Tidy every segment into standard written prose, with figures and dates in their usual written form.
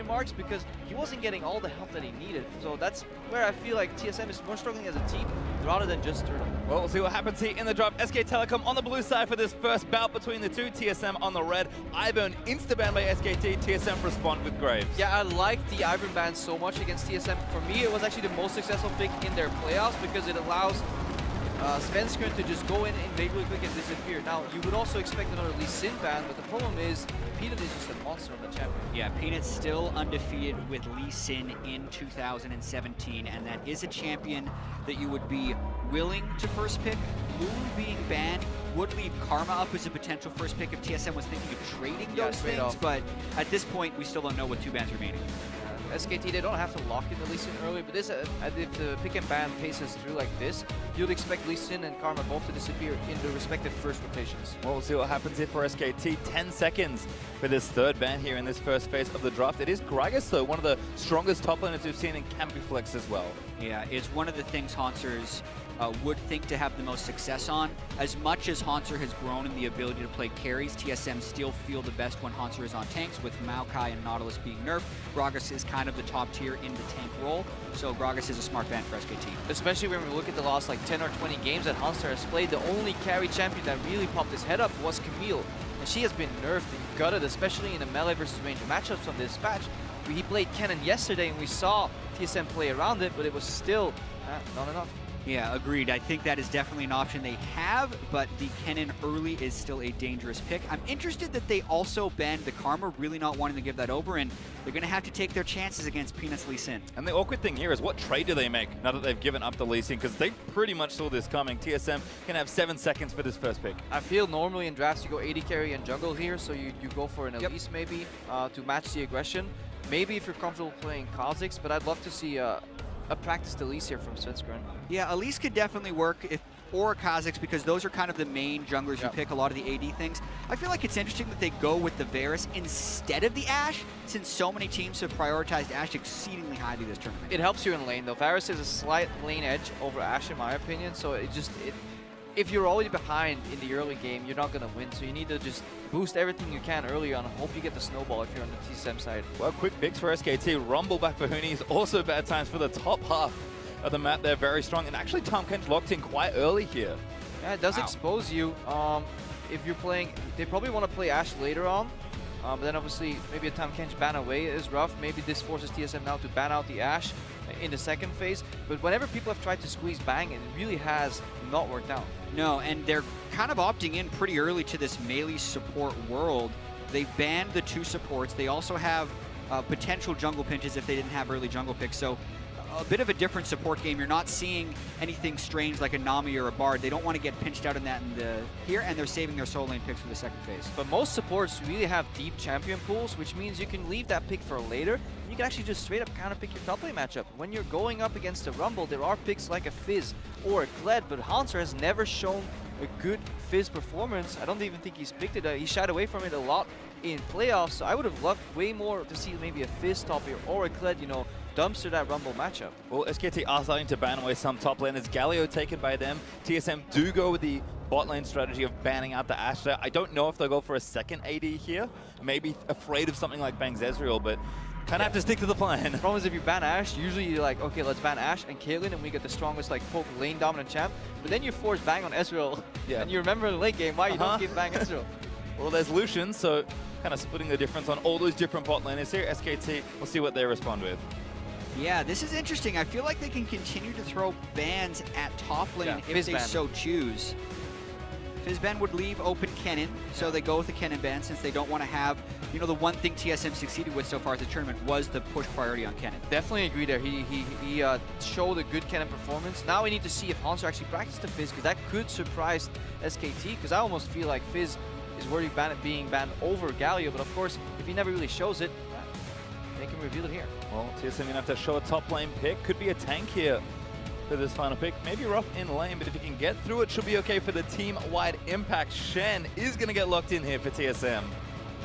marks because he wasn't getting all the help that he needed. So that's where I feel like TSM is more struggling as a team rather than just Turtle. Well, we'll see what happens here in the drop. SK Telecom on the blue side for this first bout between the two. TSM on the red. Ivern insta-ban by SKT. TSM respond with Graves. Yeah, I like the Ivern ban so much against TSM. For me, it was actually the most successful pick in their playoffs because it allows Svenskeren to just go in, invade really quick and disappear. Now, you would also expect another Lee Sin ban, but the problem is Peanut is just a monster on the champion. Yeah, Peanut's still undefeated with Lee Sin in 2017, and that is a champion that you would be willing to first pick. Lulu being banned would leave Karma up as a potential first pick if TSM was thinking of trading those things, but at this point, we still don't know with two bans remaining. SKT, they don't have to lock in the Lee Sin early, but this, if the pick and ban paces through like this, you'd expect Lee Sin and Karma both to disappear in the respective first rotations. Well, we'll see what happens here for SKT. 10 seconds for this third ban here in this first phase of the draft. It is Gragas, though, one of the strongest top laners we've seen in Campiflex as well. Yeah, it's one of the things Hauntzer would think to have the most success on. As much as Hauntzer has grown in the ability to play carries, TSM still feel the best when Hauntzer is on tanks, with Maokai and Nautilus being nerfed. Gragas is kind of the top tier in the tank role, so Gragas is a smart ban for SKT. Especially when we look at the last like 10 or 20 games that Hauntzer has played, the only carry champion that really popped his head up was Camille. And she has been nerfed and gutted, especially in the melee versus range matchups on this patch. He played Kennen yesterday and we saw TSM play around it, but it was still not enough. Yeah, agreed. I think that is definitely an option they have, but the Kennen early is still a dangerous pick. I'm interested that they also banned the Karma, really not wanting to give that over, and they're going to have to take their chances against Peanut's Lee Sin. And the awkward thing here is, what trade do they make now that they've given up the Lee Sin? Because they pretty much saw this coming. TSM can have 7 seconds for this first pick. I feel normally in drafts you go AD carry and jungle here, so you go for an Elise maybe to match the aggression. Maybe if you're comfortable playing Kha'Zix, but I'd love to see a practiced Elise here from Svenskeren. Yeah, Elise could definitely work, or Kha'Zix, because those are kind of the main junglers who pick a lot of the AD things. I feel like it's interesting that they go with the Varus instead of the Ashe, since so many teams have prioritized Ashe exceedingly highly this tournament. It helps you in lane though. Varus is a slight lane edge over Ashe in my opinion, so if you're already behind in the early game, you're not going to win. So you need to just boost everything you can early on and hope you get the snowball if you're on the TSM side. Well, quick picks for SKT. Rumble back for Hoonies. Also bad times for the top half of the map. They're very strong. And actually, Tahm Kench locked in quite early here. Yeah, it does expose you. If you're playing, they probably want to play Ashe later on. But then obviously, maybe a Tahm Kench ban away is rough. Maybe this forces TSM now to ban out the Ashe in the second phase. But whenever people have tried to squeeze Bang, it really has not worked out. No, and they're kind of opting in pretty early to this melee support world. They banned the two supports. They also have potential jungle pinches if they didn't have early jungle picks. So a bit of a different support game. You're not seeing anything strange like a Nami or a Bard. They don't want to get pinched out in that here, and they're saving their solo lane picks for the second phase. But most supports really have deep champion pools, which means you can leave that pick for later. You can actually just straight up counter pick your top lane matchup. When you're going up against a Rumble, there are picks like a Fizz or a Kled, but Hauntzer has never shown a good Fizz performance. I don't even think he's picked it. He shied away from it a lot in playoffs, so I would have loved way more to see maybe a Fizz top here or a Kled, you know, dumpster that Rumble matchup. Well, SKT are starting to ban away some top laners. Galio taken by them. TSM do go with the bot lane strategy of banning out the Ashe there. I don't know if they'll go for a second AD here. Maybe afraid of something like Bang Ezreal, but kind of have to stick to the plan. The problem is if you ban Ashe, usually you're like, okay, let's ban Ashe and Caitlyn and we get the strongest like poke lane dominant champ. But then you force Bang on Ezreal and you remember in the late game why you don't give Bang Ezreal. Well, there's Lucian, so kind of splitting the difference on all those different bot laners here. SKT, we'll see what they respond with. Yeah, this is interesting. I feel like they can continue to throw bans at top lane if they so choose. Fizzban would leave open Kennen, so they go with the Kennen ban since they don't want to have, you know, the one thing TSM succeeded with so far at the tournament was the push priority on Kennen. Definitely agree there. He showed a good Kennen performance. Now we need to see if Hauntzer actually practiced the Fizz, because that could surprise SKT, because I almost feel like Fizz is worthy of being banned over Galio, but of course, if he never really shows it, they can reveal it here. Well, TSM gonna have to show a top lane pick. Could be a tank here for this final pick. Maybe rough in lane, but if he can get through it, should be okay for the team-wide impact. Shen is gonna get locked in here for TSM.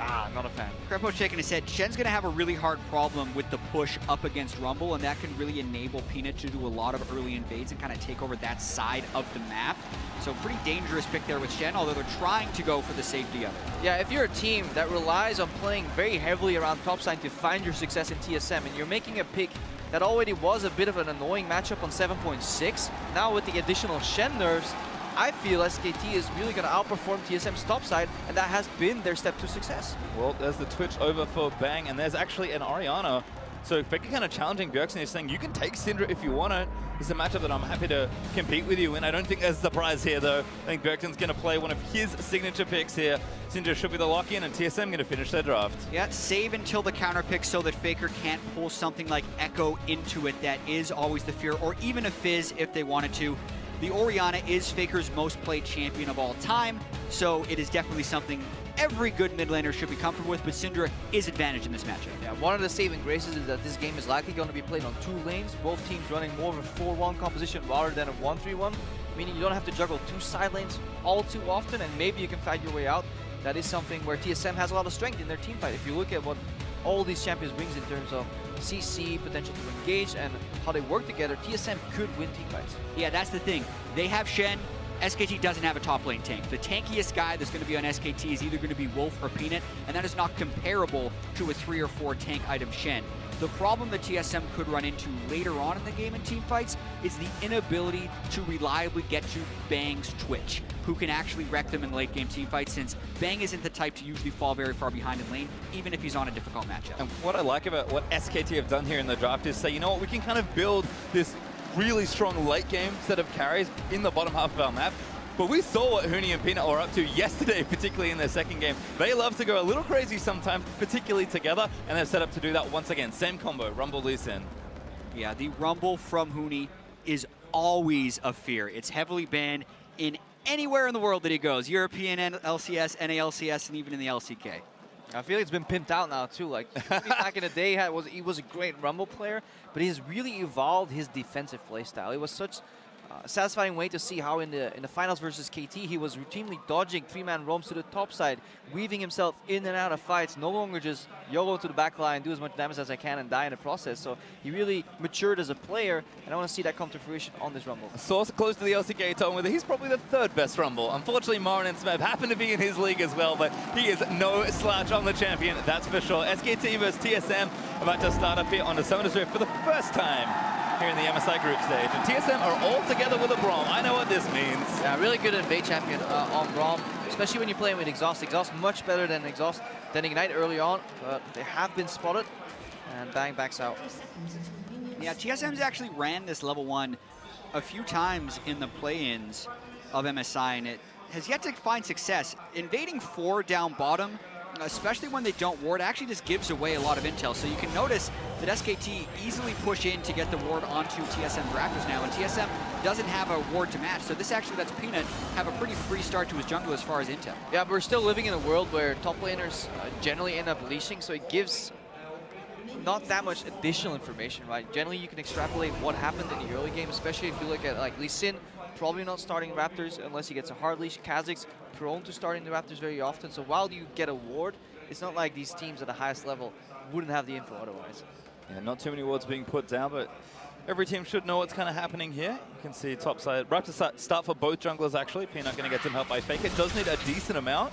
Ah, not a fan. Crepo shaking his head. Shen's going to have a really hard problem with the push up against Rumble, and that can really enable Peanut to do a lot of early invades and kind of take over that side of the map. So pretty dangerous pick there with Shen, although they're trying to go for the safety of it. Yeah, if you're a team that relies on playing very heavily around topside to find your success in TSM, and you're making a pick that already was a bit of an annoying matchup on 7.6, now with the additional Shen nerfs, I feel SKT is really going to outperform TSM's topside, and that has been their step to success. Well, there's the Twitch over for Bang, and there's actually an Orianna. So Becky kind of challenging Bjergsen is saying, you can take Syndra if you want it. It's a matchup that I'm happy to compete with you in. I don't think there's a surprise here, though. I think Bjergsen's going to play one of his signature picks here. Syndra should be the lock-in, and TSM going to finish their draft. Yeah, save until the counter pick so that Faker can't pull something like Echo into it. That is always the fear, or even a Fizz if they wanted to. The Orianna is Faker's most played champion of all time, so it is definitely something every good mid laner should be comfortable with, but Syndra is advantaged in this matchup. Yeah, one of the saving graces is that this game is likely going to be played on 2 lanes, both teams running more of a 4-1 composition rather than a 1-3-1, meaning you don't have to juggle 2 side lanes all too often, and maybe you can fight your way out. That is something where TSM has a lot of strength in their team fight. If you look at what all these champions brings in terms of CC, potential to engage, and how they work together, TSM could win team fights. Yeah, that's the thing. They have Shen. SKT doesn't have a top lane tank. The tankiest guy that's going to be on SKT is either going to be Wolf or Peanut, and that is not comparable to a 3 or 4 tank item Shen. The problem that TSM could run into later on in the game in team fights is the inability to reliably get to Bang's Twitch, who can actually wreck them in late game team fights, since Bang isn't the type to usually fall very far behind in lane, even if he's on a difficult matchup. And what I like about what SKT have done here in the draft is say, you know what, we can kind of build this really strong late game set of carries in the bottom half of our map. But we saw what Huni and Peanut were up to yesterday, particularly in their second game. They love to go a little crazy sometimes, particularly together, and they're set up to do that once again. Same combo, Rumble Lee Sin. Yeah, the Rumble from Huni is always a fear. It's heavily banned in anywhere in the world that he goes. European LCS, NALCS, and even in the LCK. I feel it's been pimped out now too. Like back in the day, he was a great Rumble player, but he's really evolved his defensive playstyle. It was such a satisfying way to see how in the finals versus KT, he was routinely dodging 3-man roams to the top side, weaving himself in and out of fights, no longer just YOLO to the back line, do as much damage as I can and die in the process. So he really matured as a player, and I want to see that come to fruition on this Rumble. A source close to the LCK told me that he's probably the 3rd best Rumble. Unfortunately, Morin and Smeb happen to be in his league as well, but he is no slouch on the champion, that's for sure. SKT versus TSM about to start up here on the Summoners Rift for the first time here in the MSI group stage. And TSM are all together with a Braum. I know what this means. Yeah, really good invade champion on Braum, especially when you're playing with Exhaust. Exhaust much better than Ignite early on, but they have been spotted, and Bang backs out. Yeah, TSM's actually ran this level 1 a few times in the play-ins of MSI, and it has yet to find success. Invading 4 down bottom, especially when they don't ward, actually just gives away a lot of intel. So you can notice that SKT easily push in to get the ward onto TSM Raptors now, and TSM doesn't have a ward to match. So this actually lets Peanut have a pretty free start to his jungle as far as intel. Yeah, but we're still living in a world where top laners generally end up leashing, so it gives not that much additional information, right? Generally, you can extrapolate what happened in the early game, especially if you look at like Lee Sin, probably not starting Raptors unless he gets a hard leash. Kha'Zix's prone to starting the Raptors very often, so while you get a ward, it's not like these teams at the highest level wouldn't have the info otherwise. Yeah, not too many wards being put down, but every team should know what's kind of happening here. You can see top side. Raptors start for both junglers, actually. Peanut going to get some help by Faker. Does need a decent amount.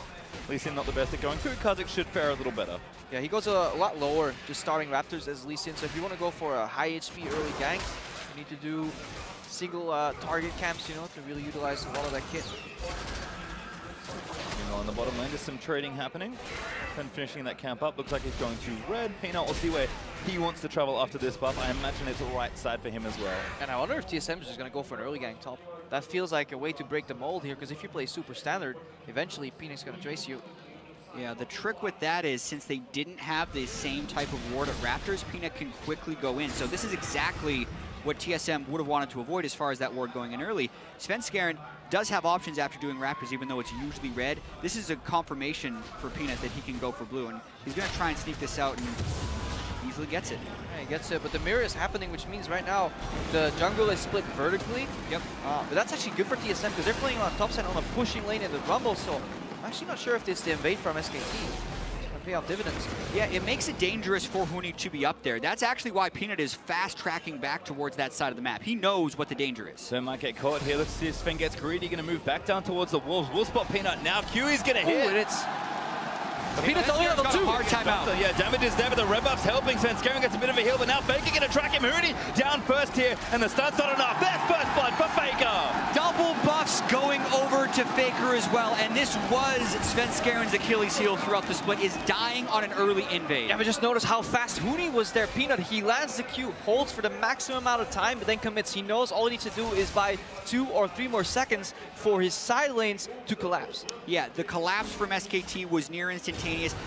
Lee Sin not the best at going through. Kha'Zix should fare a little better. Yeah, he goes a lot lower just starting Raptors as Lee Sin, so if you want to go for a high HP early gank, you need to do single target camps, you know, to really utilize a lot of that kit. Meanwhile, on the bottom lane, there's some trading happening. And finishing that camp up, looks like he's going to red. Peanut will see where he wants to travel after this buff. I imagine it's the right side for him as well. And I wonder if TSM is just going to go for an early gank top. That feels like a way to break the mold here, because if you play super standard, eventually Peanut's going to trace you. Yeah, the trick with that is since they didn't have the same type of ward at Raptors, Peanut can quickly go in. So this is exactly what TSM would have wanted to avoid as far as that ward going in early. Svenskeren does have options after doing Raptors, even though it's usually red. This is a confirmation for Peanut that he can go for blue, and he's going to try and sneak this out and easily gets it. Yeah, he gets it, but the mirror is happening, which means right now the jungle is split vertically. Yep. But that's actually good for TSM because they're playing on top side on a pushing lane in the Rumble, so I'm actually not sure if it's the invade from SKT. pay off dividends. Yeah, it makes it dangerous for Huni to be up there. That's actually why Peanut is fast-tracking back towards that side of the map. He knows what the danger is. So might get caught here. Let's see if Sven gets greedy. Going to move back down towards the Wolves. We'll spot Peanut now. QE's going to hit. And it's... Peanut's only level 2. Hard timeout. Yeah, damage is there, but the red buff's helping. Sven Skaren gets a bit of a heal, but now Faker going to track him. Huni down first here, and the stun's not enough. There's first blood for Faker. Double buffs going over to Faker as well, and this was Sven Skaren's Achilles heel throughout the split, is dying on an early invade. Yeah, but just notice how fast Huni was there. Peanut, he lands the Q, holds for the maximum amount of time, but then commits. He knows all he needs to do is buy 2 or 3 more seconds for his side lanes to collapse. Yeah, the collapse from SKT was near instantaneous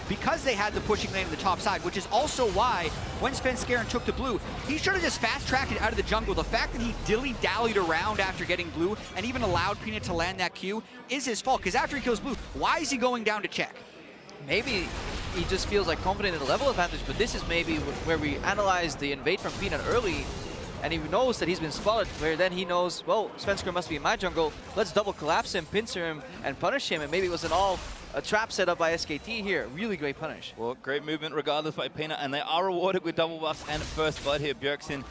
because they had the pushing lane on the top side, which is also why when Sven Skaren took the blue, he should have just fast-tracked it out of the jungle. The fact that he dilly-dallied around after getting blue and even allowed Peanut to land that Q is his fault, because after he kills blue, why is he going down to check? Maybe he just feels like confident in the level advantage, but this is maybe where we analyze the invade from Peanut early, and he knows that he's been spotted, where then he knows, well, Svensker must be in my jungle, let's double collapse him, pincer him, and punish him, and maybe it was a trap set up by SKT here. Really great punish. Well, great movement regardless by Peanut, and they are rewarded with double buffs and first blood here. Bjergsen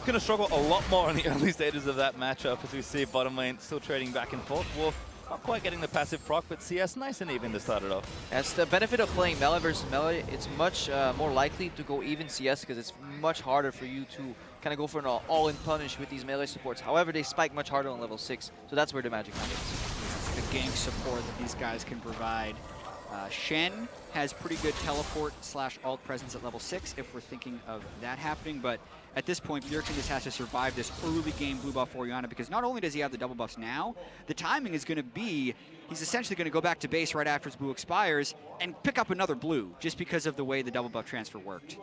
going to struggle a lot more in the early stages of that matchup, as we see bottom lane still trading back and forth. Wolf not quite getting the passive proc, but CS nice and even to start it off. That's the benefit of playing melee versus melee. It's much more likely to go even CS because it's much harder for you to kind of go for an all-in punish with these melee supports. However, they spike much harder on level 6, so that's where the magic happens. The gank support that these guys can provide. Shen has pretty good teleport / alt presence at level 6 if we're thinking of that happening, but at this point, Bjergsen just has to survive this early game blue buff Orianna, because not only does he have the double buffs now, the timing is going to be, he's essentially going to go back to base right after his blue expires and pick up another blue, just because of the way the double buff transfer worked.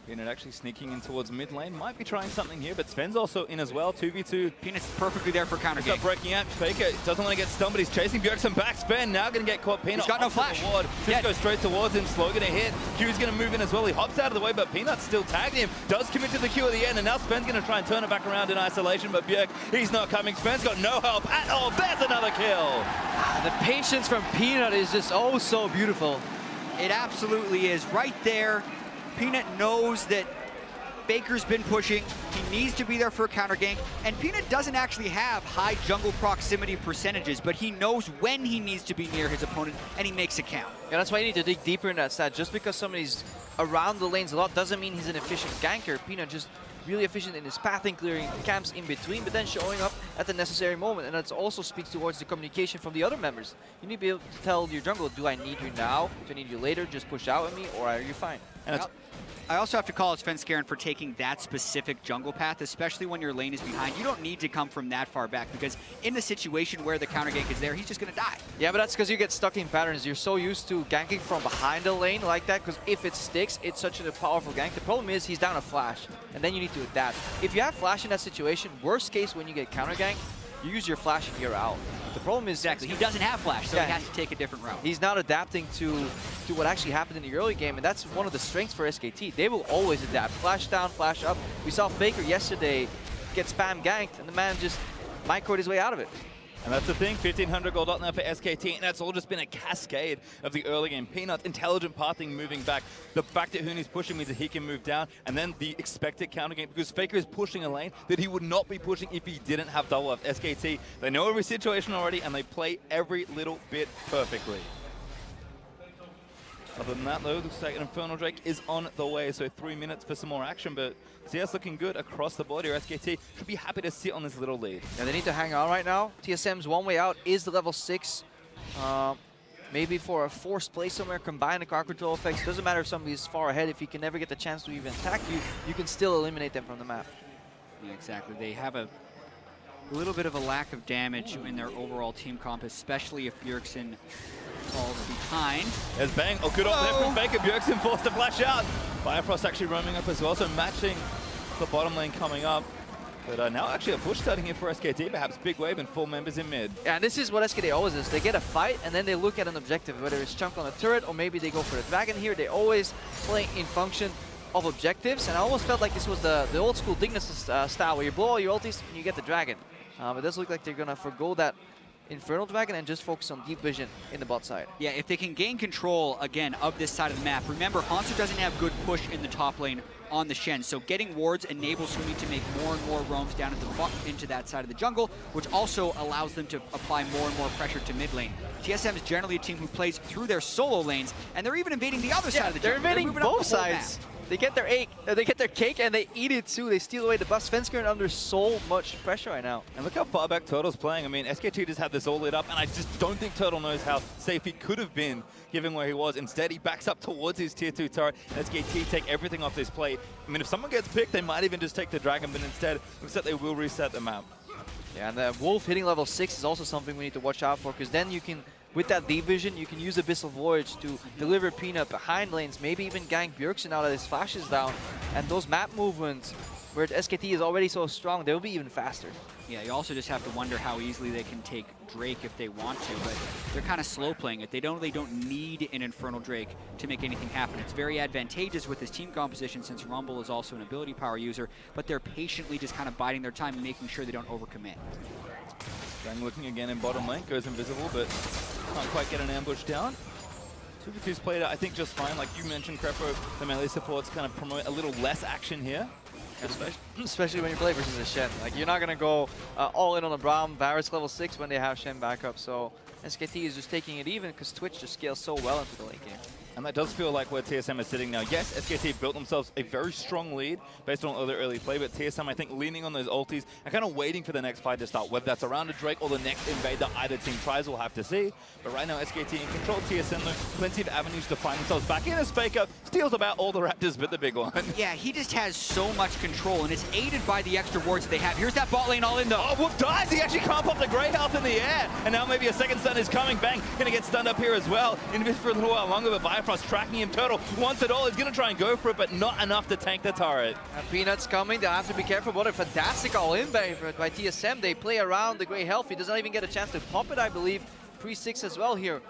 Peanut actually sneaking in towards mid lane, might be trying something here, but Sven's also in as well, 2v2. Peanut's perfectly there for counter game. Breaking out, Faker doesn't want to get stunned, but he's chasing Bjergsen back. Sven now going to get caught. Peanut He's got no flash. Just goes straight towards him, slow going to hit. Q's going to move in as well, he hops out of the way, but Peanut still tagged him, does commit to the Q at the end, and now Sven's going to try and turn it back around in isolation, but Bjerg, he's not coming. Sven's got no help at all. There's another kill. The patience from Peanut is just oh so beautiful. It absolutely is. Right there, Peanut knows that Faker's been pushing, he needs to be there for a counter gank, and Peanut doesn't actually have high jungle proximity percentages, but he knows when he needs to be near his opponent, and he makes it count. Yeah, that's why you need to dig deeper in that stat. Just because somebody's around the lanes a lot doesn't mean he's an efficient ganker. Peanut just really efficient in his pathing, clearing camps in between, but then showing up at the necessary moment, and that also speaks towards the communication from the other members. You need to be able to tell your jungle, do I need you now? Do I need you later? Just push out at me, or are you fine? And I also have to call out Sven Skaren for taking that specific jungle path, especially when your lane is behind. You don't need to come from that far back, because in the situation where the counter gank is there, he's just going to die. Yeah, but that's because you get stuck in patterns. You're so used to ganking from behind the lane like that, because if it sticks, it's such a powerful gank. The problem is he's down a flash, and then you need to adapt. If you have flash in that situation, worst case when you get counter ganked, you use your flash and you're out. The problem is exactly he doesn't have flash, so yeah, he has to take a different route. He's not adapting to what actually happened in the early game, and that's one of the strengths for SKT. They will always adapt. Flash down, flash up. We saw Faker yesterday get spam ganked, and the man just microed his way out of it. And that's the thing, 1,500 gold up now for SKT, and that's all just been a cascade of the early game. Peanut, intelligent pathing, moving back. The fact that Huni's pushing means that he can move down, and then the expected counter game, because Faker is pushing a lane that he would not be pushing if he didn't have double up. SKT, they know every situation already, and they play every little bit perfectly. Other than that, though, looks like an Infernal Drake is on the way, so 3 minutes for some more action, but CS looking good across the board here. SKT should be happy to sit on this little lead. Yeah, they need to hang on right now. TSM's one way out is the level 6. Maybe for a forced play somewhere, combine the car control effects. Doesn't matter if somebody's far ahead. If you can never get the chance to even attack you, you can still eliminate them from the map. Yeah, exactly. They have a little bit of a lack of damage in their overall team comp, especially if Bjergsen falls behind. There's bang. Oh, good up there from Faker. Bjergsen forced to flash out. Bifrost actually roaming up as well, so matching the bottom lane coming up. But now actually a push starting here for SKT, perhaps big wave and 4 members in mid. Yeah, and this is what SKT always is. They get a fight and then they look at an objective, whether it's chunk on a turret or maybe they go for the dragon here. They always play in function of objectives, and I almost felt like this was the old school Dignitas style where you blow all your ultis and you get the dragon. It does look like they're going to forgo that Infernal Dragon and just focus on deep vision in the bot side. Yeah, if they can gain control, again, of this side of the map. Remember, Hanser doesn't have good push in the top lane on the Shen, so getting wards enables SoloMid to make more and more roams down into that side of the jungle, which also allows them to apply more and more pressure to mid lane. TSM is generally a team who plays through their solo lanes, and they're even invading the other side of the jungle. They're invading moving up both the whole sides. map. They get their cake and they eat it too. They steal away the buff. Svenskeren under so much pressure right now. And look how far back Turtle's playing. I mean, SKT just had this all lit up, and I just don't think Turtle knows how safe he could have been given where he was. Instead, he backs up towards his tier 2 turret, and SKT take everything off this play. I mean, if someone gets picked, they might even just take the dragon, but instead, looks like they will reset the map. Yeah, and the Wolf hitting level 6 is also something we need to watch out for, because then you can, with that deep vision, you can use Abyssal Voyage to deliver Peanut behind lanes, maybe even gank Bjergsen out of his flashes down. And those map movements, where SKT is already so strong, they'll be even faster. Yeah, you also just have to wonder how easily they can take Drake if they want to, but they're kind of slow playing it. They don't need an Infernal Drake to make anything happen. It's very advantageous with this team composition since Rumble is also an ability power user, but they're patiently just kind of biding their time and making sure they don't overcommit. Bang looking again in bottom lane, goes invisible, but can't quite get an ambush down. 2v2's played, I think, just fine. Like you mentioned, Crepo, the melee supports kind of promote a little less action here. Especially when you play versus a Shen. Like, you're not going to go all in on a Braum, Varus level 6 when they have Shen backup. So SKT is just taking it even because Twitch just scales so well into the late game. And that does feel like where TSM is sitting now. Yes, SKT built themselves a very strong lead based on other early play, but TSM, I think, leaning on those ultis and kind of waiting for the next fight to start. Whether that's around a Drake or the next invade that either team tries, we'll have to see. But right now, SKT in control. TSM, though, plenty of avenues to find themselves back in. As Faker steals about all the Raptors, but the big one. Yeah, he just has so much control, and it's aided by the extra wards they have. Here's that bot lane all in, though. Oh, Wolf dies! He actually can't pop the Grey Health in the air! And now maybe a second stun is coming. Bang! Gonna get stunned up here as well. Invis for a little while longer, but Bifrost tracking him. Turtle wants it all. He's gonna try and go for it, but not enough to tank the turret. Peanut's coming. They'll have to be careful. What a fantastic all-in by TSM. They play around the Grey Health. He does not even get a chance to pop it, I believe. Pre-6 as well here.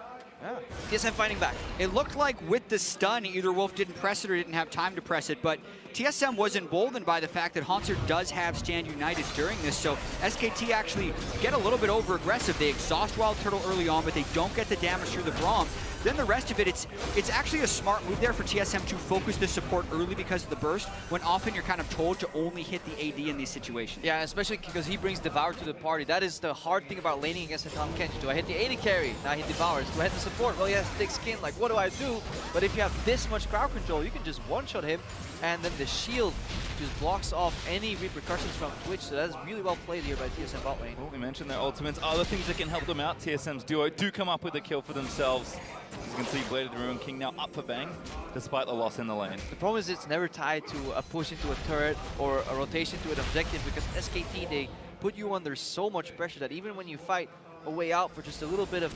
Yeah. TSM fighting back. It looked like with the stun, either Wolf didn't press it or didn't have time to press it, but TSM was emboldened by the fact that Hanser does have Stand United during this, so SKT actually get a little bit over-aggressive. They exhaust Wild Turtle early on, but they don't get the damage through the Braum. Then the rest of it, it's actually a smart move there for TSM to focus the support early because of the burst, when often you're kind of told to only hit the AD in these situations. Yeah, especially because he brings Devour to the party. That is the hard thing about laning against a Tahm Kench. Do I hit the AD carry? Now he devours. Do I hit the support? Well, he has thick skin. Like, what do I do? But if you have this much crowd control, you can just one-shot him, and then the shield just blocks off any repercussions from Twitch. So that is really well played here by TSM bot lane. Well, we mentioned their ultimates. Other things that can help them out. TSM's duo do come up with a kill for themselves. As you can see, Blade of the Ruin King now up for Bang, despite the loss in the lane. The problem is it's never tied to a push into a turret or a rotation to an objective, because SKT, they put you under so much pressure that even when you fight a way out for just a little bit of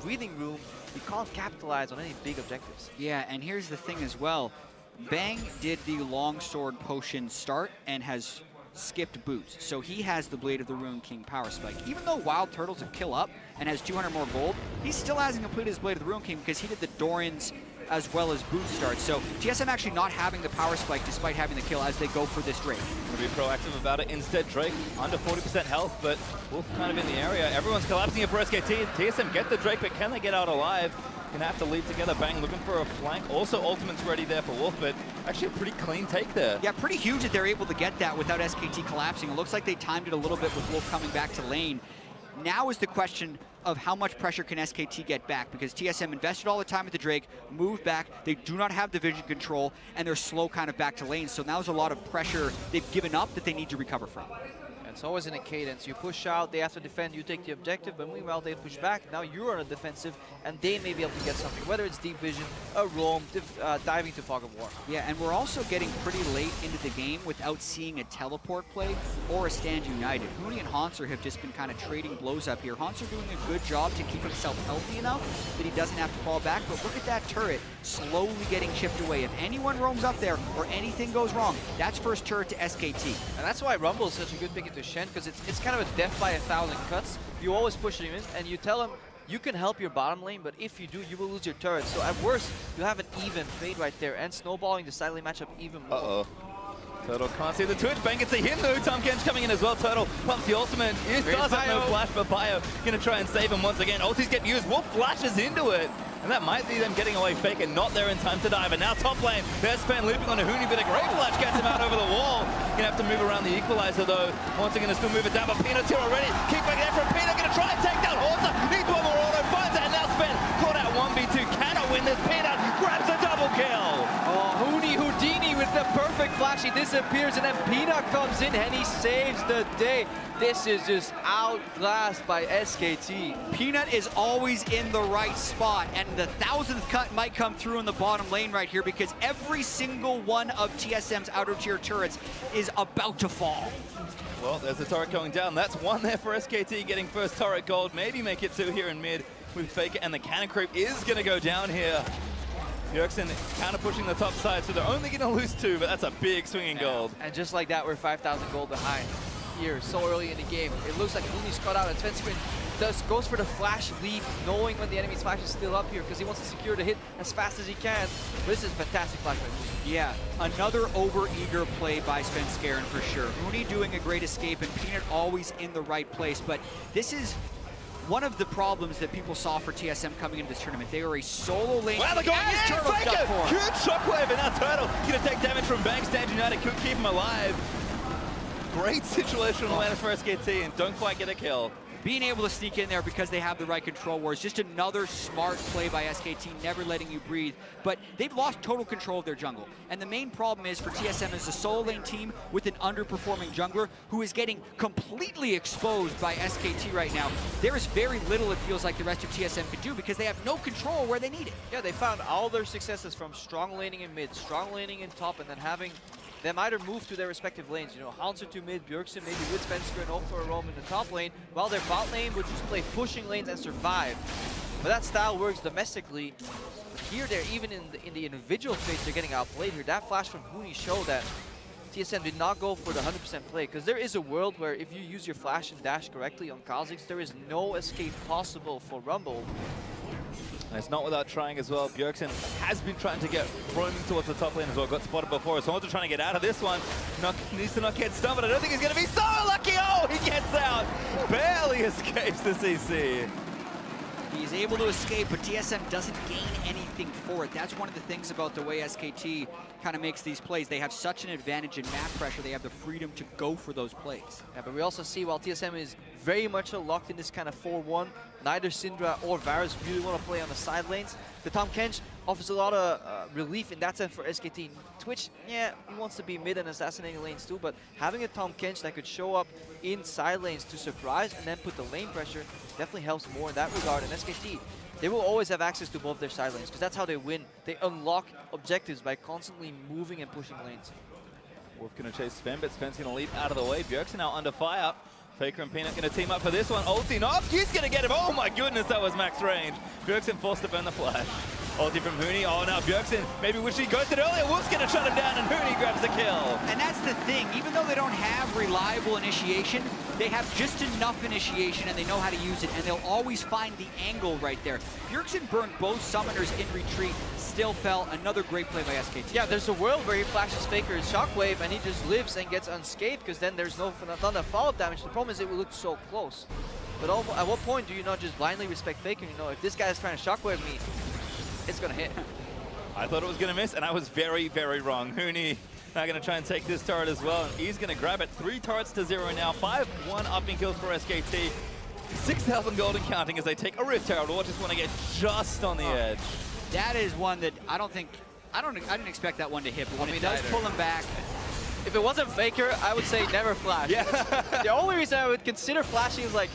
breathing room, you can't capitalize on any big objectives. Yeah, and here's the thing as well. Bang did the Longsword Potion start and has skipped boots. So he has the Blade of the Ruin King power spike. Even though Wild Turtle's a kill up and has 200 more gold, he still hasn't completed his Blade of the Ruin King because he did the Doran's as well as boot start. So TSM actually not having the power spike despite having the kill as they go for this Drake. Gonna be proactive about it. Instead, Drake under 40% health, but Wolf kind of in the area. Everyone's collapsing here for SKT. TSM get the Drake, but can they get out alive? Gonna have to lead together. Bang looking for a flank. Also, ultimate's ready there for Wolf, but actually a pretty clean take there. Yeah, pretty huge that they're able to get that without SKT collapsing. It looks like they timed it a little bit with Wolf coming back to lane. Now is the question of how much pressure can SKT get back, because TSM invested all the time with the Drake, moved back, they do not have the vision control, and they're slow kind of back to lane. So now there's a lot of pressure they've given up that they need to recover from. It's always in a cadence. You push out, they have to defend, you take the objective, but meanwhile they push back. Now you're on a defensive, and they may be able to get something, whether it's deep vision, a roam, diving to Fog of War. Yeah, and we're also getting pretty late into the game without seeing a teleport play or a Stand United. Huni and Hanser have just been kind of trading blows up here. Hanser doing a good job to keep himself healthy enough that he doesn't have to fall back, but look at that turret slowly getting chipped away. If anyone roams up there or anything goes wrong, that's first turret to SKT. And that's why Rumble is such a good pick into Shen, because it's kind of a death by 1,000 cuts. You always push him in, and you tell him you can help your bottom lane, but if you do, you will lose your turret. So at worst, you have an even fade right there, and snowballing the side lane matchup even more. Turtle can't see the Twitch. Bang gets a hit though. Tom Kench coming in as well. Turtle pumps the ultimate. It does have no flash, but Bio gonna try and save him once again. Ultis get used. Wolf flashes into it. And that might be them getting away Faker, not there in time to dive. And now top lane, there's Spen looping on a Huni, but a great flash gets him out over the wall. Gonna have to move around the equalizer though. Once again, gonna still move it down, but Peanut's here already. Kick back there from Peanut, gonna try and take down Horsa. Needs one more auto, finds it, and now Spen caught out 1v2. Cannot win this. Peanut grabs a double kill. Oh, Houdini with the perfect flash. He disappears, and then Peanut comes in, and he saves the day. This is just outclassed by SKT. Peanut is always in the right spot, and the 1000th cut might come through in the bottom lane right here because every single one of TSM's outer tier turrets is about to fall. Well, there's the turret going down. That's one there for SKT, getting first turret gold. Maybe make it two here in mid with Faker, and the cannon creep is going to go down here. Bjergsen kind of pushing the top side, so they're only going to lose two, but that's a big swing in gold. And just like that, we're 5,000 gold behind here so early in the game. It looks like Looney's cut out, and Svensson goes for the flash leap, knowing when the enemy's flash is still up here because he wants to secure the hit as fast as he can. But this is fantastic flash by Looney. Yeah, another over-eager play by Svenskeren for sure. Rooney doing a great escape, and Peanut always in the right place. But this is one of the problems that people saw for TSM coming into this tournament. They are a solo lane. Wow, they're going in! Faker! Huge shockwave, and now Turtle gonna take damage from Bang. Stand United could keep him alive. Great situational awareness for SKT, and don't quite get a kill. Being able to sneak in there because they have the right control wars. Just another smart play by SKT, never letting you breathe. But they've lost total control of their jungle. And the main problem is for TSM is a solo lane team with an underperforming jungler who is getting completely exposed by SKT right now. There is very little, it feels like, the rest of TSM can do because they have no control where they need it. Yeah, they found all their successes from strong laning in mid, strong laning in top, and then having them either move to their respective lanes. You know, Haunter to mid, Bjergsen maybe with Spencer and Oak for a roam in the top lane, while their bot lane would just play pushing lanes and survive. But that style works domestically. Here they're even in the individual phase, they're getting outplayed here. That flash from Huni showed that TSM did not go for the 100% play, because there is a world where if you use your flash and dash correctly on Kha'Zix, there is no escape possible for Rumble. And it's not without trying as well. Bjergsen has been trying to get roaming towards the top lane as well. Got spotted before, so Haunter trying to get out of this one. Needs to not get stunned, but I don't think he's going to be so lucky. Oh, he gets out. Barely escapes the CC. He's able to escape, but TSM doesn't gain anything for it. That's one of the things about the way SKT kind of makes these plays. They have such an advantage in map pressure. They have the freedom to go for those plays. Yeah, but we also see while TSM is very much locked in this kind of 4-1, neither Syndra or Varus really want to play on the side lanes. The Tahm Kench offers a lot of relief in that sense for SKT. Twitch, yeah, he wants to be mid and assassinating lanes too, but having a Tahm Kench that could show up in side lanes to surprise and then put the lane pressure definitely helps more in that regard. And SKT, they will always have access to both their side lanes because that's how they win. They unlock objectives by constantly moving and pushing lanes. Wolf gonna chase Sven, but Sven's gonna leap out of the way. Bjergsen now under fire. Faker and Peanut gonna team up for this one. Ulti off, he's gonna get him. Oh my goodness, that was max range. Bjergsen forced to burn the flash. Ulti from Huni. Oh, now Bjergsen maybe wish he ghosted earlier. Wolf's gonna shut him down, and Huni grabs the kill. And that's the thing. Even though they don't have reliable initiation, they have just enough initiation and they know how to use it, and they'll always find the angle right there. Bjergsen burned both summoners in retreat, still fell. Another great play by SKT. Yeah, there's a world where he flashes Faker's Shockwave and he just lives and gets unscathed because then there's none of follow-up damage. The problem is it will look so close. But at what point do you not just blindly respect Faker? You know, if this guy is trying to Shockwave me, it's gonna hit. I thought it was gonna miss, and I was very, very wrong. Huni now gonna try and take this turret as well. He's gonna grab it. 3 turrets to 0 now. 5-1 upping kills for SKT. 6,000 gold and counting as they take a Rift Herald. Or just want to get just on the edge. That is one that I didn't expect that one to hit, but when it does pull him back. If it wasn't Faker, I would say never flash. Yeah. The only reason I would consider flashing is like,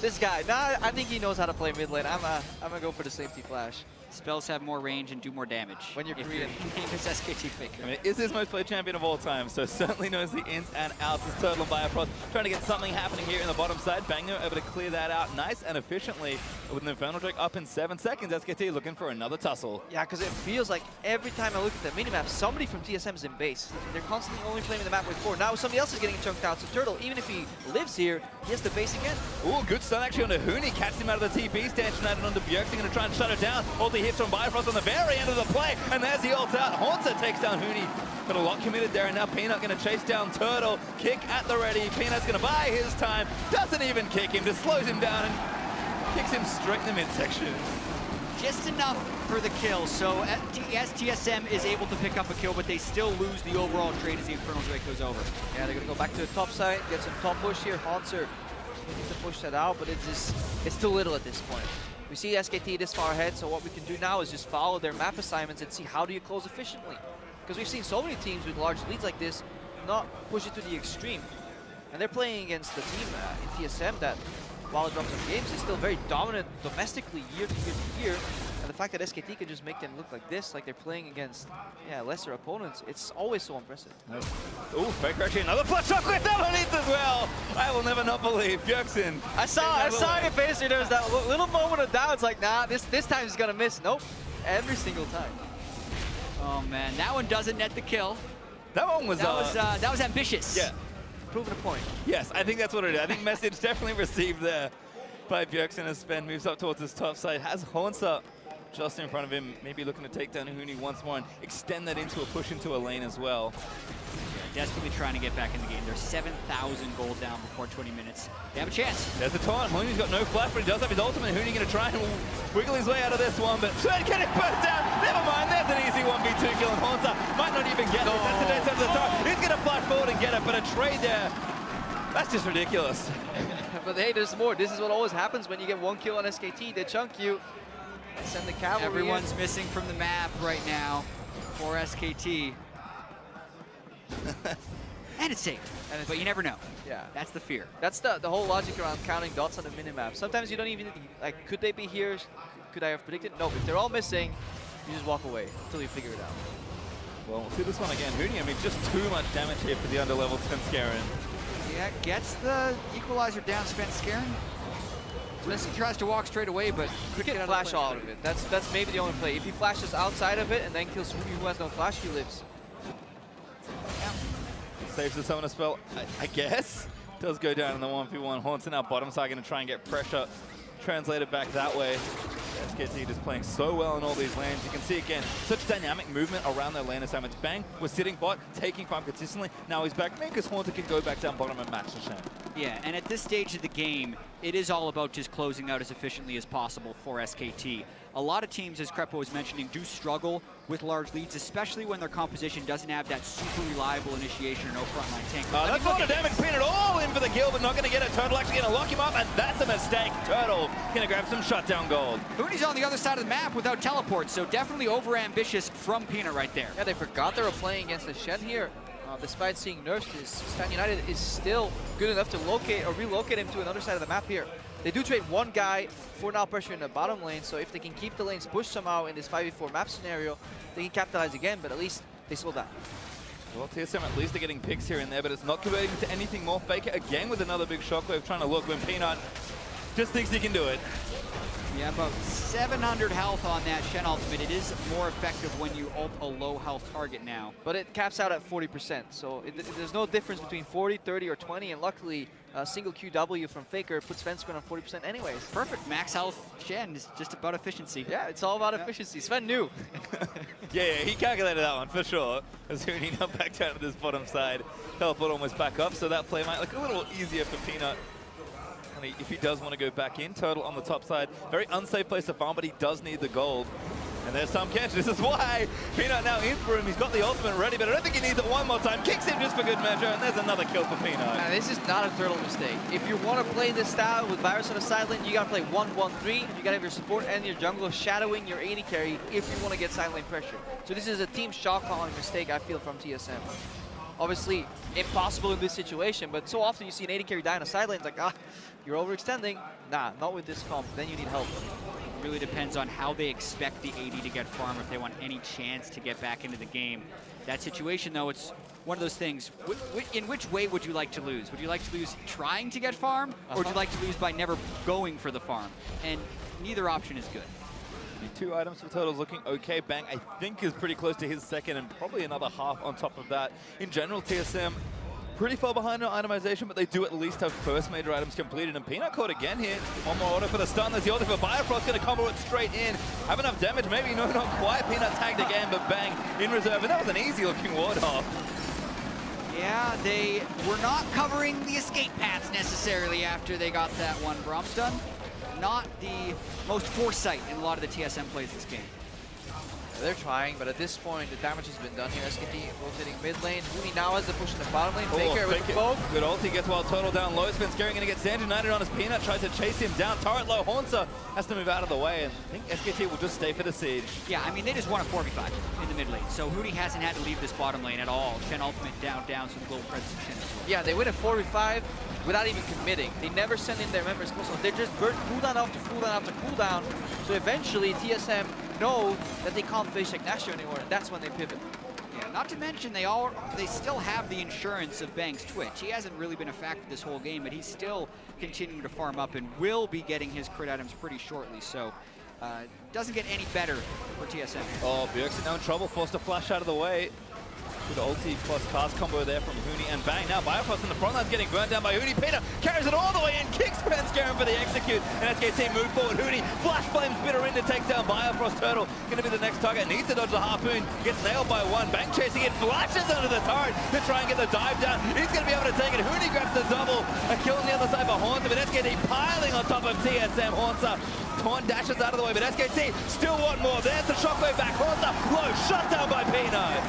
this guy. Nah, I think he knows how to play mid lane. I'm gonna go for the safety flash. Spells have more range and do more damage. When you're if Korean. your name is SKT Faker. I mean, is his most played champion of all time, so certainly knows the ins and outs. This Turtle and Bifrost trying to get something happening here in the bottom side. Banger able to clear that out nice and efficiently with an Infernal Drake up in 7 seconds. SKT looking for another tussle. Yeah, because it feels like every time I look at the minimap, somebody from TSM is in base. They're constantly only playing the map with 4. Now somebody else is getting chunked out, so Turtle, even if he lives here, he has the base again. Ooh, good stun actually on the Huni. Catches him out of the TP. Stand United onto Bjergsen, gonna try and shut it down. Ulti hits from Bifrost on the very end of the play, and there's the ult out. Haunter takes down Huni, but a lot committed there, and now Peanut going to chase down Turtle. Kick at the ready. Peanut's going to buy his time. Doesn't even kick him, just slows him down and kicks him straight in the midsection. Just enough for the kill. So yes, TSM is able to pick up a kill, but they still lose the overall trade as the Infernal Drake goes over. Yeah, they're going to go back to the top side, get some top push here. Haunter needs to push that out, but it's too little at this point. We see SKT this far ahead, so what we can do now is just follow their map assignments and see how do you close efficiently. Because we've seen so many teams with large leads like this not push it to the extreme. And they're playing against the team in TSM that, while it drops some games, is still very dominant domestically year to year to year. And the fact that SKT can just make them look like this, like they're playing against lesser opponents, it's always so impressive. Ooh, Faker actually another flush shot with that one hits as well. I will never not believe Bjergsen. I saw in your face there was that little moment of doubt. It's like, nah, this time he's gonna miss. Nope, every single time. Oh man, that one doesn't net the kill. That one was that was ambitious. Yeah. Proving a point. Yes, I think that's what it is. I think message definitely received there by Bjergsen as Sven moves up towards his top side. Has Haunter just in front of him, maybe looking to take down Huni once more and extend that into a push into a lane as well. Yeah, desperately trying to get back in the game. They're 7,000 gold down before 20 minutes. They have a chance. There's the taunt. Huni's got no flash, but he does have his ultimate. Huni going to try and wiggle his way out of this one, but Sven getting burnt down. Never mind, there's an easy 1v2 kill, and Haunter might not even get this. That's the dead center of the tower. He's going to flash forward and get it, but a trade there. That's just ridiculous. But hey, there's more. This is what always happens when you get one kill on SKT. They chunk you. Send the cavalry. Everyone's missing from the map right now for SKT. And it's safe, but you never know. Yeah. That's the fear. That's the whole logic around counting dots on the minimap. Sometimes you don't even, like, could they be here? Could I have predicted? No, if they're all missing, you just walk away until you figure it out. Well, we'll see this one again. Huni, I mean, just too much damage here for the underleveled Svenskeren. Yeah, gets the equalizer down, Svenskeren. Svenskeren tries to walk straight away, but could get flash out of it. That's maybe the only play. If he flashes outside of it and then kills Huni who has no flash, he lives. Yeah. Saves the summoner spell, I guess. Does go down in the 1v1. Haunter now bottom side going to try and get pressure translated back that way. SKT just playing so well in all these lanes. You can see again, such dynamic movement around their lane assignments. Bang was sitting bot, taking farm consistently. Now he's back, because Haunter can go back down bottom and match the Shen. Yeah, and at this stage of the game, it is all about just closing out as efficiently as possible for SKT. A lot of teams, as Crepo was mentioning, do struggle with large leads, especially when their composition doesn't have that super reliable initiation or no frontline tank. That's a lot of damage. Peanut all in for the kill, but not going to get it. Turtle actually going to lock him up, and that's a mistake. Turtle going to grab some shutdown gold. Huni's on the other side of the map without teleport, so definitely over-ambitious from Peanut right there. Yeah, they forgot they were playing against the Shen here. Despite seeing nerfs, Stan United is still good enough to locate or relocate him to another side of the map here. They do trade one guy for now pressure in the bottom lane, so if they can keep the lanes pushed somehow in this 5v4 map scenario, they can capitalize again, but at least they slow down. Well, TSM at least are getting picks here and there, but it's not converting to anything more. Faker again with another big shockwave, trying to look when Peanut just thinks he can do it. Yeah, about 700 health on that Shen ultimate. It is more effective when you ult a low health target now. But it caps out at 40%, so there's no difference between 40, 30, or 20, and luckily a single QW from Faker puts Svenskeren on 40% anyways. Perfect. Max health Shen is just about efficiency. Yeah, it's all about efficiency. Sven knew. yeah, he calculated that one for sure. As Huni now back down to this bottom side. Teleport almost back up, so that play might look a little easier for Peanut. If he does want to go back in, Turtle on the top side. Very unsafe place to farm, but he does need the gold. And there's Tom Kench. This is why Peanut now in for him. He's got the ultimate ready, but I don't think he needs it one more time. Kicks him just for good measure, and there's another kill for Peanut. Now, this is not a Turtle mistake. If you want to play this style with Virus on the side lane, you got to play 1-1-3. You got to have your support and your jungle shadowing your AD carry if you want to get side lane pressure. So this is a team shot calling mistake, I feel, from TSM. Obviously, impossible in this situation, but so often you see an AD carry die on a side lane, it's like, you're overextending. Nah, not with this comp. Then you need help. It really depends on how they expect the AD to get farm if they want any chance to get back into the game. That situation, though, it's one of those things. In which way would you like to lose? Would you like to lose trying to get farm, or would you like to lose by never going for the farm? And neither option is good. The 2 items for Turtle's looking okay. Bang, I think, is pretty close to his second, and probably another half on top of that. In general, TSM pretty far behind on itemization, but they do at least have first major items completed. And Peanut caught again here. One more order for the stun. There's the order for Biofrost, going to combo it straight in. Have enough damage, maybe no, not quite. Peanut tagged again, but bang, in reserve. And that was an easy looking ward off. Yeah, they were not covering the escape paths necessarily after they got that one Braum stun. Not the most foresight in a lot of the TSM plays this game. They're trying, but at this point, the damage has been done here. SKT rotating mid lane. Huni now has the push in the bottom lane. Faker with the poke. Good ulti, gets wild turtle down low. Spin Scary going to get Sand United on his Peanut. Tries to chase him down. Turret low. Haunter has to move out of the way, and I think SKT will just stay for the siege. Yeah, I mean, they just want a 4v5 in the mid lane. So Huni hasn't had to leave this bottom lane at all. Chen ultimate down, so the global presence of Chen as well. Yeah, they win a 4v5 without even committing. They never send in their members close. So they just burn cooldown after cooldown after cooldown. So eventually, TSM know that they can't face Ignacio anymore, and that's when they pivot. Yeah, not to mention they still have the insurance of Bang's Twitch. He hasn't really been a factor this whole game, but he's still continuing to farm up and will be getting his crit items pretty shortly. So doesn't get any better for TSM. Oh, Bjergsen now in trouble, forced to flash out of the way. Good ulti plus cast combo there from Huni, and bang, now Biofrost in the front line's getting burned down by Huni. Peter carries it all the way in, kicks Scarum for the execute, and SKT move forward. Huni, flash flames bitter in to take down Biofrost. Turtle gonna be the next target, needs to dodge the harpoon, gets nailed by one. Bang chasing it, flashes under the turret to try and get the dive down. He's gonna be able to take it. Huni grabs the double, a kill on the other side for Haunter, but SKT piling on top of TSM. Haunter Taunt dashes out of the way, but SKT still want more. There's the shockwave back. Haunter low, shut down by Peanut.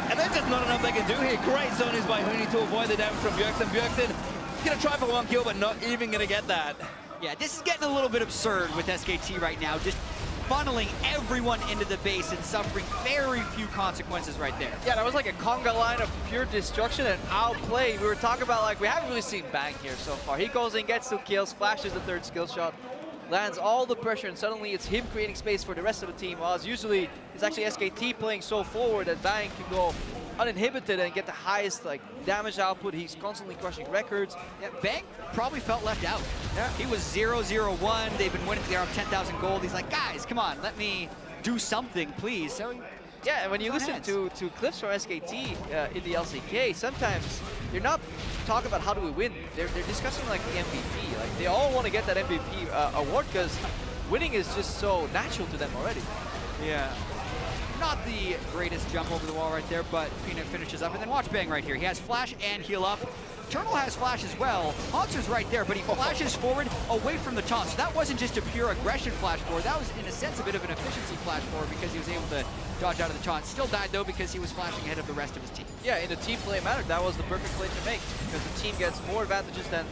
And there's just not enough they can do here. Great zoning by Huni to avoid the damage from Bjergsen. Bjergsen gonna try for one kill, but not even gonna get that. Yeah, this is getting a little bit absurd with SKT right now. Just funneling everyone into the base and suffering very few consequences right there. Yeah, that was like a conga line of pure destruction and outplay. We were talking about, like, we haven't really seen Bang here so far. He goes in, gets 2 kills, flashes the 3rd skill shot, lands all the pressure, and suddenly it's him creating space for the rest of the team. While usually it's actually SKT playing so forward that Bang can go uninhibited and get the highest damage output. He's constantly crushing records. Yeah, Bang probably felt left out. Yeah. He was 0-0-1. They've been winning. They're up 10,000 gold. He's like, guys, come on, let me do something, please. So yeah, and when you listen to clips from SKT in the LCK, sometimes they're not talking about how do we win. They're discussing like the MVP. Like they all want to get that MVP award because winning is just so natural to them already. Yeah. Not the greatest jump over the wall right there, but Peanut finishes up. And then watch Bang right here. He has flash and heal up. Eternal has flash as well. Haunter's right there, but he flashes forward away from the taunt. So that wasn't just a pure aggression flash forward. That was, in a sense, a bit of an efficiency flash forward because he was able to dodge out of the taunt. Still died, though, because he was flashing ahead of the rest of his team. Yeah, in the team play manner, that was the perfect play to make because the team gets more advantages than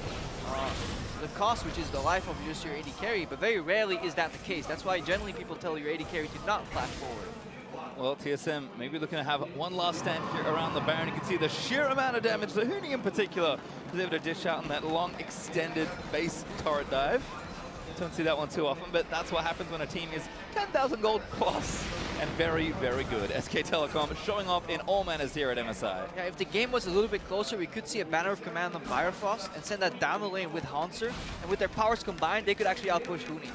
the cost, which is the life of just your AD carry, but very rarely is that the case. That's why generally people tell your AD carry to not flash forward. Well, TSM maybe looking to have one last stand here around the Baron. You can see the sheer amount of damage that Huni in particular was able to dish out in that long extended base turret dive. Don't see that one too often, but that's what happens when a team is 10,000 gold plus and very, very good. SK Telecom showing off in all manners here at MSI. Yeah, if the game was a little bit closer, we could see a banner of command on Biofrost and send that down the lane with Haunter, and with their powers combined, they could actually outpush Huni.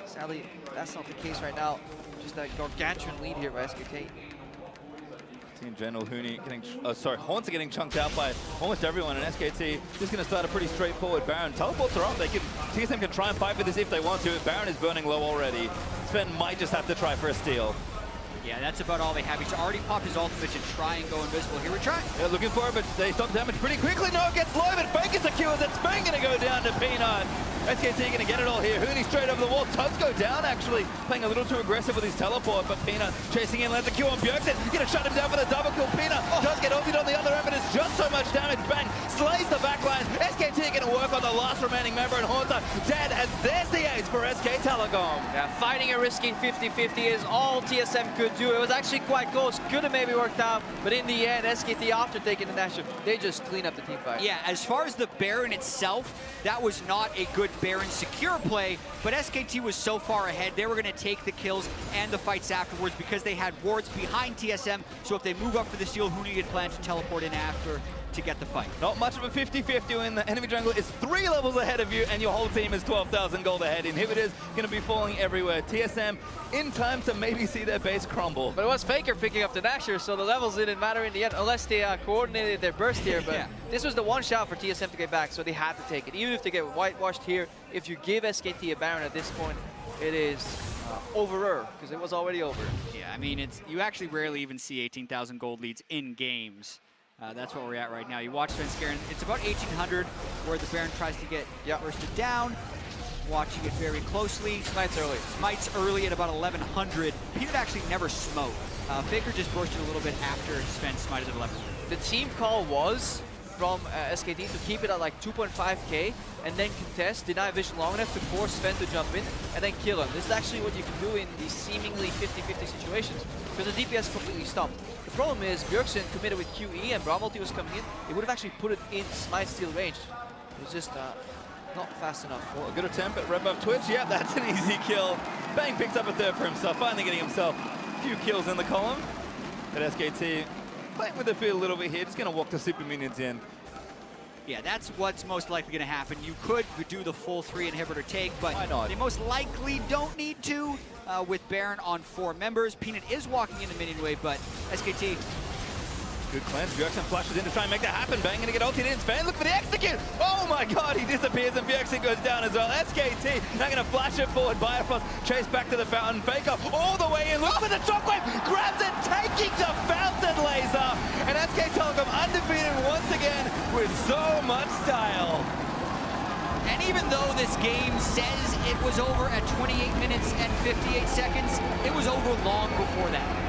Sadly, that's not the case right now. Just that gargantuan lead here by SKT. In general, Huni getting, Haunter getting chunked out by almost everyone, and SKT just going to start a pretty straightforward Baron. Teleports are up. TSM can try and fight for this if they want to. Baron is burning low already. Sven might just have to try for a steal. Yeah, that's about all they have. He's already popped his ultimate to try and go invisible. Here we try. Yeah, looking for it, but they stop damage pretty quickly. No, it gets low, but Baker secures it. Spain going to go down to Peanut. SKT going to get it all here. Huni straight over the wall. Tuds go down, actually. Playing a little too aggressive with his teleport, but Peanut chasing in, lands a Q on Bjergsen. Going to shut him down for the double kill. Peanut does get ulted on the other end, but it's just so much damage. Bang, slays the backline. SKT going to work on the last remaining member, and Haunter dead, as there's the ace for SK Telecom. Yeah, fighting a risky 50-50 is all TSM could do. It was actually quite close. Could have maybe worked out, but in the end, SKT, after taking the National, they just clean up the team fight. Yeah, as far as the Baron itself, that was not a good Baron secure play, but SKT was so far ahead, they were going to take the kills and the fights afterwards because they had wards behind TSM, so if they move up for the steal, Huni had planned to teleport in after to get the fight. Not much of a 50-50 when the enemy jungle is 3 levels ahead of you and your whole team is 12,000 gold ahead. Inhibitors going to be falling everywhere. TSM in time to maybe see their base crumble. But it was Faker picking up the Nashor, so the levels didn't matter in the end, unless they coordinated their burst here. But Yeah. this was the one shot for TSM to get back, so they had to take it. Even if they get whitewashed here, if you give SKT a Baron at this point, it is over, because it was already over. Yeah, I mean, you actually rarely even see 18,000 gold leads in games. That's what we're at right now. You watch Svenskeren, it's about 1,800 where the Baron tries to get bursted down. Watching it very closely. Smite's early. Smite's early at about 1,100. Peanut actually never smoked. Faker just bursted a little bit after Sven smited at 1,100. The team call was from SKT to keep it at like 2.5k and then contest, deny vision long enough to force Sven to jump in and then kill him. This is actually what you can do in these seemingly 50-50 situations because the DPS completely stopped. The problem is Bjergsen committed with QE and Braum ulti was coming in. It would have actually put it in Smite steal range. It was just not fast enough. Well, a good attempt at red buff Twitch. Yep, that's an easy kill. Bang picks up a third for himself, finally getting himself a few kills in the column. But SKT playing with the field a little bit here, just going to walk the super minions in. Yeah, that's what's most likely going to happen. You could do the full 3 inhibitor take, but why not? They most likely don't need to with Baron on 4 members. Peanut is walking in the minion wave, but SKT. Good cleanse. Bjergsen flashes in to try and make that happen. Bang, gonna get ulted in. Sven, look for the execute. Oh my god, he disappears and Bjergsen goes down as well. SKT now gonna flash it forward. Bifrost chase back to the fountain. Faker all the way in. Look for the shockwave. Grabs it, taking the fountain laser. And SK Telecom undefeated once again with so much style. And even though this game says it was over at 28 minutes and 58 seconds, it was over long before that.